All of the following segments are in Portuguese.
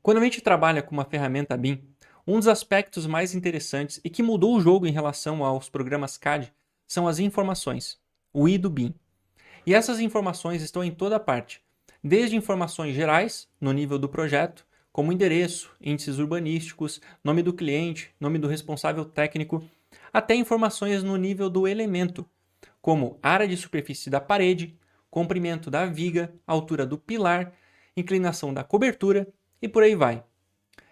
Quando a gente trabalha com uma ferramenta BIM, um dos aspectos mais interessantes e que mudou o jogo em relação aos programas CAD são as informações, o I do BIM. E essas informações estão em toda parte, desde informações gerais, no nível do projeto, como endereço, índices urbanísticos, nome do cliente, nome do responsável técnico, até informações no nível do elemento, como área de superfície da parede, comprimento da viga, altura do pilar, inclinação da cobertura e por aí vai.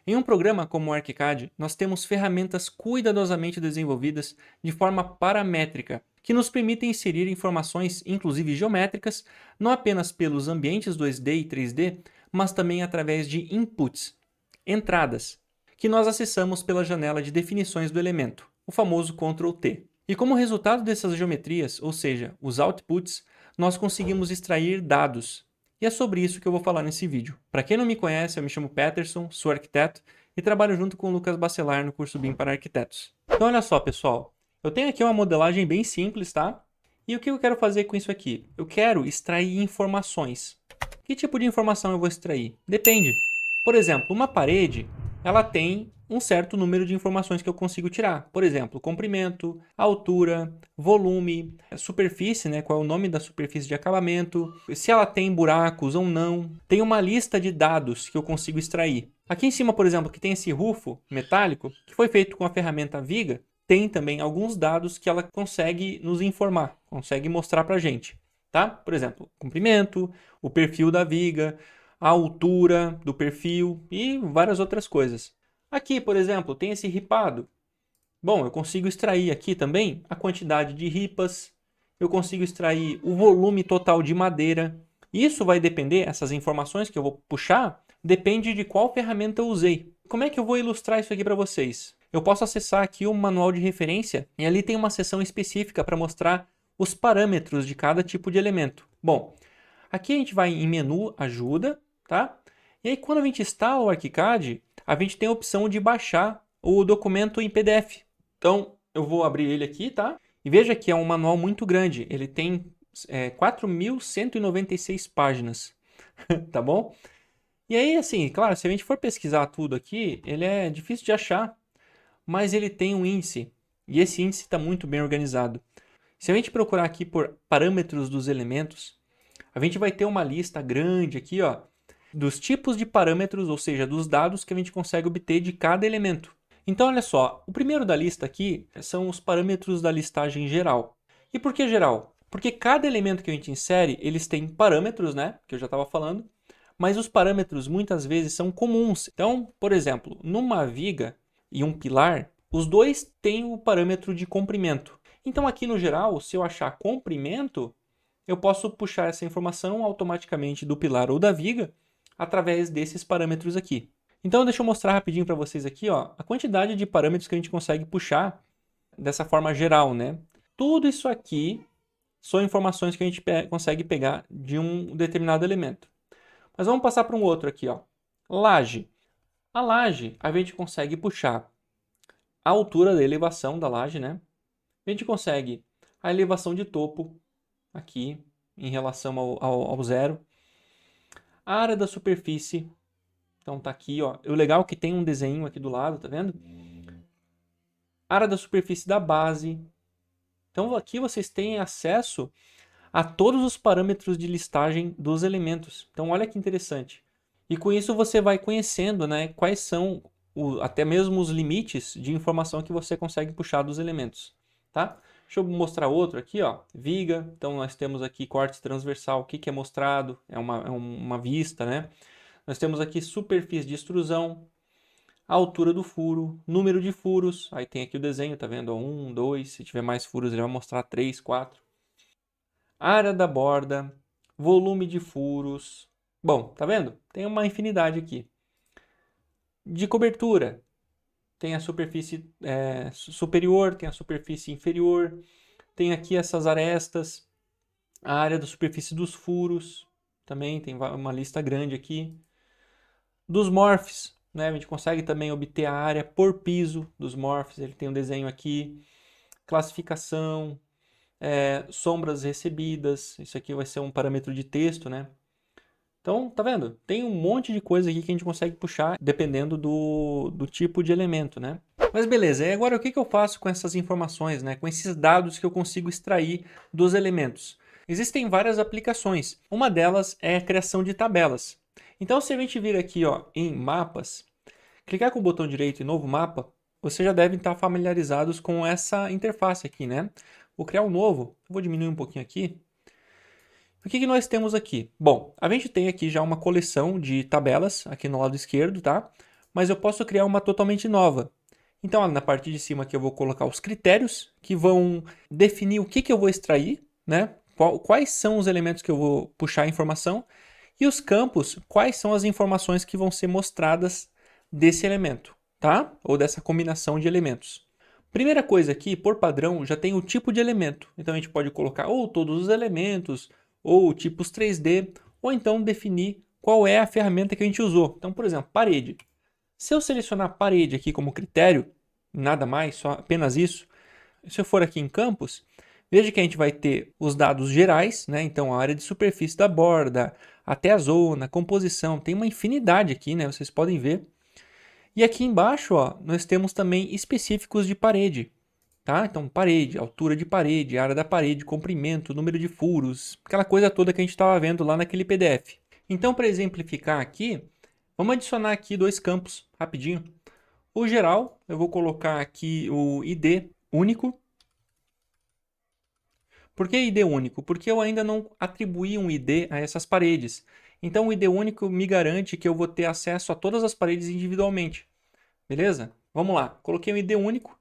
Em um programa como o ArchiCAD, nós temos ferramentas cuidadosamente desenvolvidas de forma paramétrica, que nos permitem inserir informações, inclusive geométricas, não apenas pelos ambientes 2D e 3D, mas também através de inputs, entradas, que nós acessamos pela janela de definições do elemento, o famoso Ctrl T. E como resultado dessas geometrias, ou seja, os outputs, nós conseguimos extrair dados. E é sobre isso que eu vou falar nesse vídeo. Para quem não me conhece, eu me chamo Peterson, sou arquiteto e trabalho junto com o Lucas Bacelar no curso BIM para arquitetos. Então olha só, pessoal, eu tenho aqui uma modelagem bem simples, tá? E o que eu quero fazer com isso aqui? Eu quero extrair informações. Que tipo de informação eu vou extrair? Depende. Por exemplo, uma parede, ela tem um certo número de informações que eu consigo tirar. Por exemplo, comprimento, altura, volume, superfície, né? Qual é o nome da superfície de acabamento, se ela tem buracos ou não. Tem uma lista de dados que eu consigo extrair. Aqui em cima, por exemplo, que tem esse rufo metálico, que foi feito com a ferramenta Viga, tem também alguns dados que ela consegue nos informar, consegue mostrar para a gente. Tá? Por exemplo, comprimento, o perfil da viga, a altura do perfil e várias outras coisas. Aqui, por exemplo, tem esse ripado. Bom, eu consigo extrair aqui também a quantidade de ripas, eu consigo extrair o volume total de madeira. Isso vai depender, essas informações que eu vou puxar, depende de qual ferramenta eu usei. Como é que eu vou ilustrar isso aqui para vocês? Eu posso acessar aqui o manual de referência e ali tem uma seção específica para mostrar os parâmetros de cada tipo de elemento. Bom, aqui a gente vai em menu ajuda, tá? E aí quando a gente instala o ArchiCAD, a gente tem a opção de baixar o documento em PDF. Então eu vou abrir ele aqui, tá? E veja que é um manual muito grande. Ele tem 4.196 páginas, tá bom? E aí, assim, claro, se a gente for pesquisar tudo aqui, ele é difícil de achar, mas ele tem um índice. E esse índice está muito bem organizado. Se a gente procurar aqui por parâmetros dos elementos, a gente vai ter uma lista grande aqui, ó, dos tipos de parâmetros, ou seja, dos dados que a gente consegue obter de cada elemento. Então, olha só, o primeiro da lista aqui são os parâmetros da listagem geral. E por que geral? Porque cada elemento que a gente insere, eles têm parâmetros, né, que eu já estava falando, mas os parâmetros muitas vezes são comuns. Então, por exemplo, numa viga e um pilar, os dois têm o parâmetro de comprimento. Então, aqui no geral, se eu achar comprimento, eu posso puxar essa informação automaticamente do pilar ou da viga através desses parâmetros aqui. Então, deixa eu mostrar rapidinho para vocês aqui, ó, a quantidade de parâmetros que a gente consegue puxar dessa forma geral, né? Tudo isso aqui são informações que a gente consegue pegar de um determinado elemento. Mas vamos passar para um outro aqui, ó. Laje. A laje, a gente consegue puxar a altura da elevação da laje, né? A gente consegue a elevação de topo aqui em relação ao zero. A área da superfície, então tá aqui, ó. O legal é que tem um desenho aqui do lado, tá vendo? Área da superfície da base. Então aqui vocês têm acesso a todos os parâmetros de listagem dos elementos. Então olha que interessante. E com isso você vai conhecendo, né, quais são até mesmo os limites de informação que você consegue puxar dos elementos, tá? Deixa eu mostrar outro aqui, ó, viga. Então nós temos aqui corte transversal, o que que é mostrado, é uma vista, né? Nós temos aqui superfície de extrusão, a altura do furo, número de furos, aí tem aqui o desenho, tá vendo? 1, 2, se tiver mais furos ele vai mostrar 3, 4. Área da borda, volume de furos. Bom, tá vendo? Tem uma infinidade aqui. De cobertura, tem a superfície superior, tem a superfície inferior, tem aqui essas arestas, a área da superfície dos furos, também tem uma lista grande aqui. Dos morphs, né? A gente consegue também obter a área por piso dos morphs, ele tem um desenho aqui. Classificação, sombras recebidas, isso aqui vai ser um parâmetro de texto, né? Então, tá vendo? Tem um monte de coisa aqui que a gente consegue puxar dependendo do tipo de elemento, né? Mas beleza, e agora o que eu faço com essas informações, né? Com esses dados que eu consigo extrair dos elementos? Existem várias aplicações. Uma delas é a criação de tabelas. Então, se a gente vir aqui ó, em mapas, clicar com o botão direito em novo mapa, você já deve estar familiarizados com essa interface aqui, né? Vou criar um novo, vou diminuir um pouquinho aqui. O que nós temos aqui? Bom, a gente tem aqui já uma coleção de tabelas aqui no lado esquerdo, tá? Mas eu posso criar uma totalmente nova. Então, na parte de cima aqui eu vou colocar os critérios que vão definir o que eu vou extrair, né? Quais são os elementos que eu vou puxar a informação e os campos, quais são as informações que vão ser mostradas desse elemento, tá? Ou dessa combinação de elementos. Primeira coisa aqui, por padrão, já tem o tipo de elemento. Então a gente pode colocar ou todos os elementos, ou tipos 3D, ou então definir qual é a ferramenta que a gente usou. Então, por exemplo, parede. Se eu selecionar parede aqui como critério, nada mais, só apenas isso, se eu for aqui em campos, veja que a gente vai ter os dados gerais, né? Então a área de superfície da borda, até a zona, composição, tem uma infinidade aqui, né? Vocês podem ver. E aqui embaixo, ó, nós temos também específicos de parede. Tá? Então, parede, altura de parede, área da parede, comprimento, número de furos, aquela coisa toda que a gente estava vendo lá naquele PDF. Então, para exemplificar aqui, vamos adicionar aqui dois campos, rapidinho. O geral, eu vou colocar aqui o ID único. Por que ID único? Porque eu ainda não atribuí um ID a essas paredes. Então, o ID único me garante que eu vou ter acesso a todas as paredes individualmente. Beleza? Vamos lá. Coloquei um ID único.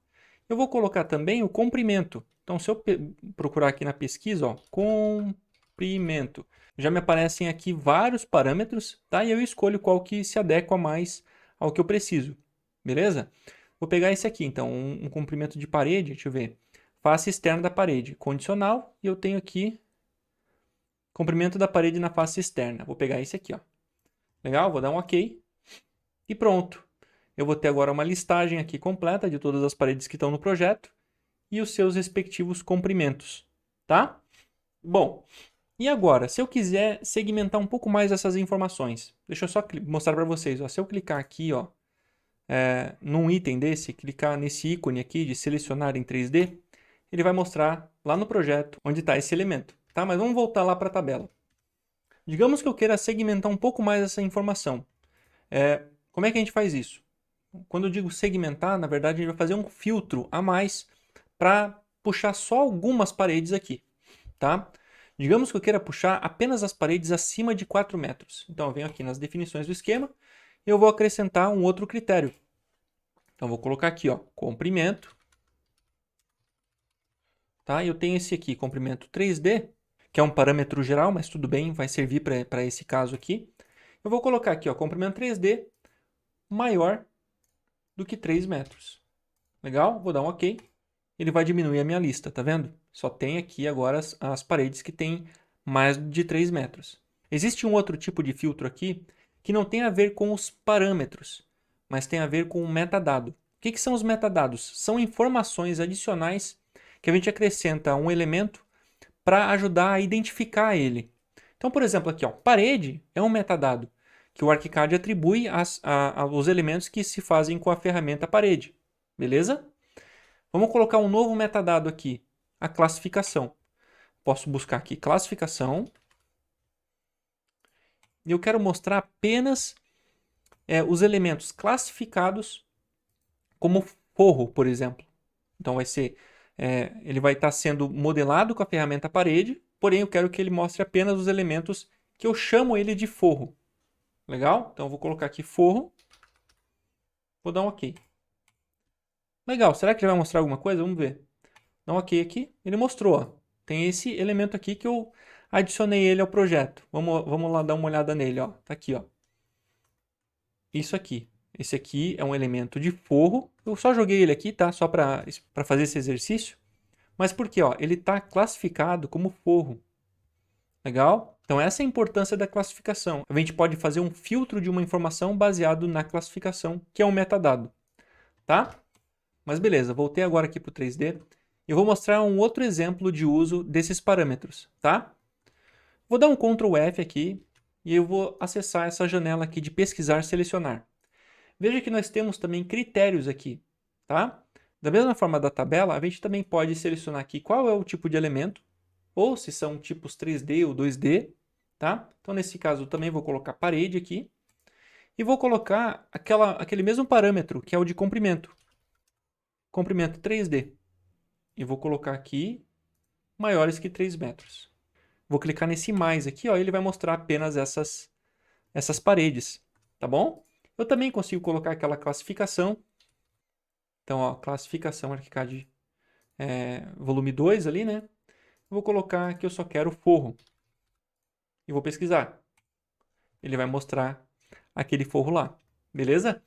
Eu vou colocar também o comprimento. Então, se eu procurar aqui na pesquisa, ó, comprimento, já me aparecem aqui vários parâmetros, tá? E eu escolho qual que se adequa mais ao que eu preciso. Beleza? Vou pegar esse aqui, então, um comprimento de parede, deixa eu ver. Face externa da parede, condicional, e eu tenho aqui comprimento da parede na face externa. Vou pegar esse aqui, ó. Legal? Vou dar um OK. E pronto. Eu vou ter agora uma listagem aqui completa de todas as paredes que estão no projeto e os seus respectivos comprimentos, tá? Bom, e agora, se eu quiser segmentar um pouco mais essas informações, deixa eu só mostrar para vocês. Ó, se eu clicar aqui, ó, num item desse, clicar nesse ícone aqui de selecionar em 3D, ele vai mostrar lá no projeto onde está esse elemento, tá? Mas vamos voltar lá para a tabela. Digamos que eu queira segmentar um pouco mais essa informação. Como é que a gente faz isso? Quando eu digo segmentar, na verdade a gente vai fazer um filtro a mais para puxar só algumas paredes aqui, tá? Digamos que eu queira puxar apenas as paredes acima de 4 metros. Então eu venho aqui nas definições do esquema e eu vou acrescentar um outro critério. Então eu vou colocar aqui, ó, comprimento. Tá? Eu tenho esse aqui, comprimento 3D, que é um parâmetro geral, mas tudo bem, vai servir para esse caso aqui. Eu vou colocar aqui, ó, comprimento 3D maior do que 3 metros. Legal? Vou dar um OK. Ele vai diminuir a minha lista, tá vendo? Só tem aqui agora as paredes que têm mais de 3 metros. Existe um outro tipo de filtro aqui que não tem a ver com os parâmetros, mas tem a ver com o metadado. O que são os metadados? São informações adicionais que a gente acrescenta a um elemento para ajudar a identificar ele. Então, por exemplo, aqui, ó, parede é um metadado que o ArchiCAD atribui aos elementos que se fazem com a ferramenta parede. Beleza? Vamos colocar um novo metadado aqui, a classificação. Posso buscar aqui classificação. E eu quero mostrar apenas os elementos classificados como forro, por exemplo. Então vai ser, ele vai estar sendo modelado com a ferramenta parede, porém eu quero que ele mostre apenas os elementos que eu chamo ele de forro. Legal? Então eu vou colocar aqui forro. Vou dar um OK. Legal, será que ele vai mostrar alguma coisa? Vamos ver. Dá um OK aqui. Ele mostrou, ó. Tem esse elemento aqui que eu adicionei ele ao projeto. Vamos lá dar uma olhada nele, ó. Tá aqui, ó. Isso aqui. Esse aqui é um elemento de forro. Eu só joguei ele aqui, tá? Só para fazer esse exercício. Mas por quê? Ó, ele está classificado como forro. Legal? Então essa é a importância da classificação. A gente pode fazer um filtro de uma informação baseado na classificação, que é um metadado. Tá? Mas beleza, voltei agora aqui para o 3D. Eu vou mostrar um outro exemplo de uso desses parâmetros, tá? Vou dar um Ctrl F aqui e eu vou acessar essa janela aqui de pesquisar, selecionar. Veja que nós temos também critérios aqui, tá? Da mesma forma da tabela, a gente também pode selecionar aqui qual é o tipo de elemento, ou se são tipos 3D ou 2D, tá? Então, nesse caso, eu também vou colocar parede aqui, e vou colocar aquele mesmo parâmetro, que é o de comprimento. Comprimento 3D. E vou colocar aqui maiores que 3 metros. Vou clicar nesse mais aqui, ó, e ele vai mostrar apenas essas paredes, tá bom? Eu também consigo colocar aquela classificação. Então, ó, classificação ArchiCAD volume 2 ali, né? Vou colocar que eu só quero forro. E vou pesquisar. Ele vai mostrar aquele forro lá, beleza?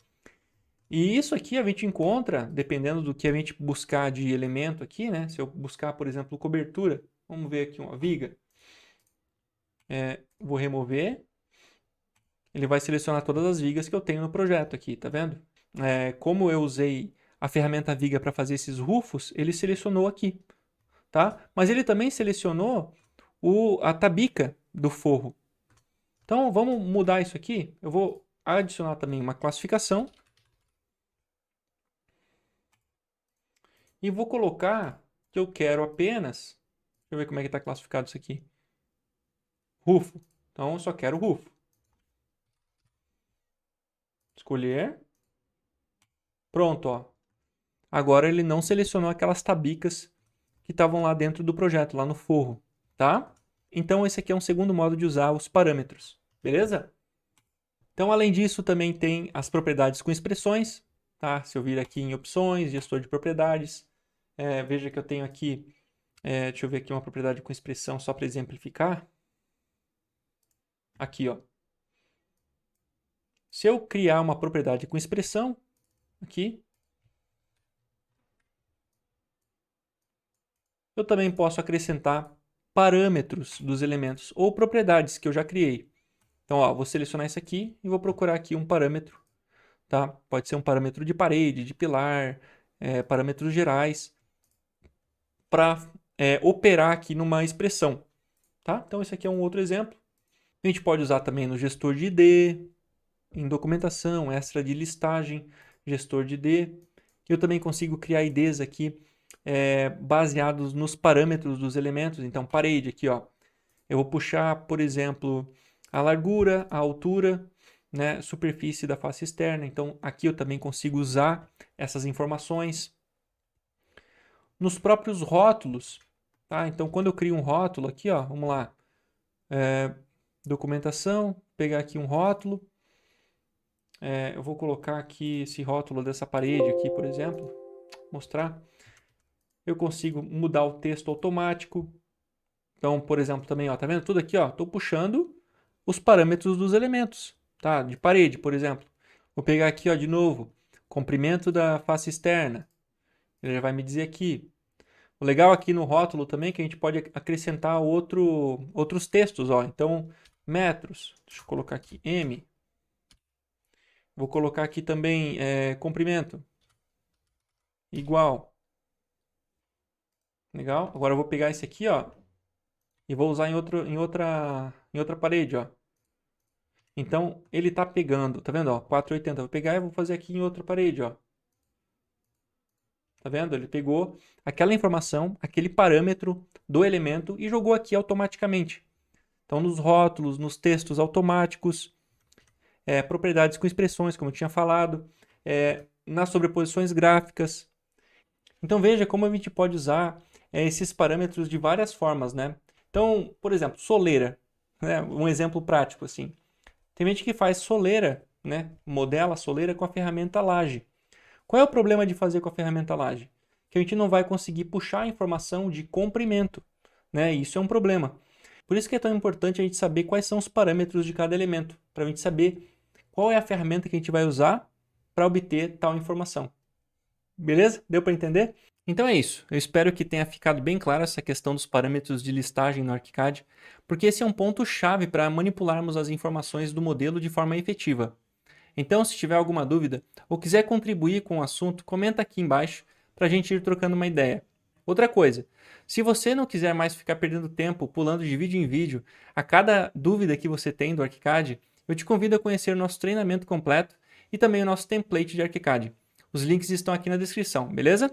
E isso aqui a gente encontra, dependendo do que a gente buscar de elemento aqui, né? Se eu buscar, por exemplo, cobertura, vamos ver aqui uma viga. Vou remover. Ele vai selecionar todas as vigas que eu tenho no projeto aqui, tá vendo? Como eu usei a ferramenta viga para fazer esses rufos, ele selecionou aqui, tá? Mas ele também selecionou a tabica do forro. Então, vamos mudar isso aqui. Eu vou adicionar também uma classificação. E vou colocar que eu quero apenas... Deixa eu ver como é que está classificado isso aqui. Rufo. Então, eu só quero rufo. Escolher. Pronto, ó. Agora ele não selecionou aquelas tabicas que estavam lá dentro do projeto, lá no forro, tá? Então, esse aqui é um segundo modo de usar os parâmetros, beleza? Então, além disso, também tem as propriedades com expressões, tá? Se eu vir aqui em opções, gestor de propriedades, veja que eu tenho aqui, deixa eu ver aqui uma propriedade com expressão só para exemplificar. Aqui, ó. Se eu criar uma propriedade com expressão, aqui, eu também posso acrescentar parâmetros dos elementos ou propriedades que eu já criei. Então, ó, vou selecionar isso aqui e vou procurar aqui um parâmetro, tá? Pode ser um parâmetro de parede, de pilar, parâmetros gerais, para operar aqui numa expressão, tá? Então, esse aqui é um outro exemplo. A gente pode usar também no gestor de ID, em documentação, extra de listagem, gestor de ID. Eu também consigo criar IDs aqui baseados nos parâmetros dos elementos. Então, parede aqui, ó. Eu vou puxar, por exemplo, a largura, a altura, né, superfície da face externa. Então, aqui eu também consigo usar essas informações. Nos próprios rótulos, tá? Então, quando eu crio um rótulo aqui, ó, vamos lá. Documentação, pegar aqui um rótulo. Eu vou colocar aqui esse rótulo dessa parede aqui, por exemplo, mostrar. Eu consigo mudar o texto automático. Então, por exemplo, também, ó, tá vendo tudo aqui, ó? Estou puxando os parâmetros dos elementos, tá? De parede, por exemplo. Vou pegar aqui, ó, de novo, comprimento da face externa. Ele já vai me dizer aqui. O legal aqui no rótulo também é que a gente pode acrescentar outros textos, ó. Então, metros. Deixa eu colocar aqui M. Vou colocar aqui também comprimento. Igual. Legal? Agora eu vou pegar esse aqui, ó, e vou usar em outra parede, ó. Então, ele está pegando, tá vendo, ó, 480. Vou pegar e vou fazer aqui em outra parede, ó. Tá vendo? Ele pegou aquela informação, aquele parâmetro do elemento e jogou aqui automaticamente. Então, nos rótulos, nos textos automáticos, propriedades com expressões, como eu tinha falado, nas sobreposições gráficas. Então, veja como a gente pode usar esses parâmetros de várias formas, né? Então, por exemplo, soleira, né? Um exemplo prático assim. Tem gente que faz soleira, né? Modela a soleira com a ferramenta Laje. Qual é o problema de fazer com a ferramenta Laje? Que a gente não vai conseguir puxar a informação de comprimento, né? Isso é um problema. Por isso que é tão importante a gente saber quais são os parâmetros de cada elemento, para a gente saber qual é a ferramenta que a gente vai usar para obter tal informação. Beleza? Deu para entender? Então é isso. Eu espero que tenha ficado bem clara essa questão dos parâmetros de listagem no ArchiCAD, porque esse é um ponto-chave para manipularmos as informações do modelo de forma efetiva. Então, se tiver alguma dúvida ou quiser contribuir com o assunto, comenta aqui embaixo para a gente ir trocando uma ideia. Outra coisa, se você não quiser mais ficar perdendo tempo pulando de vídeo em vídeo a cada dúvida que você tem do ArchiCAD, eu te convido a conhecer o nosso treinamento completo e também o nosso template de ArchiCAD. Os links estão aqui na descrição, beleza?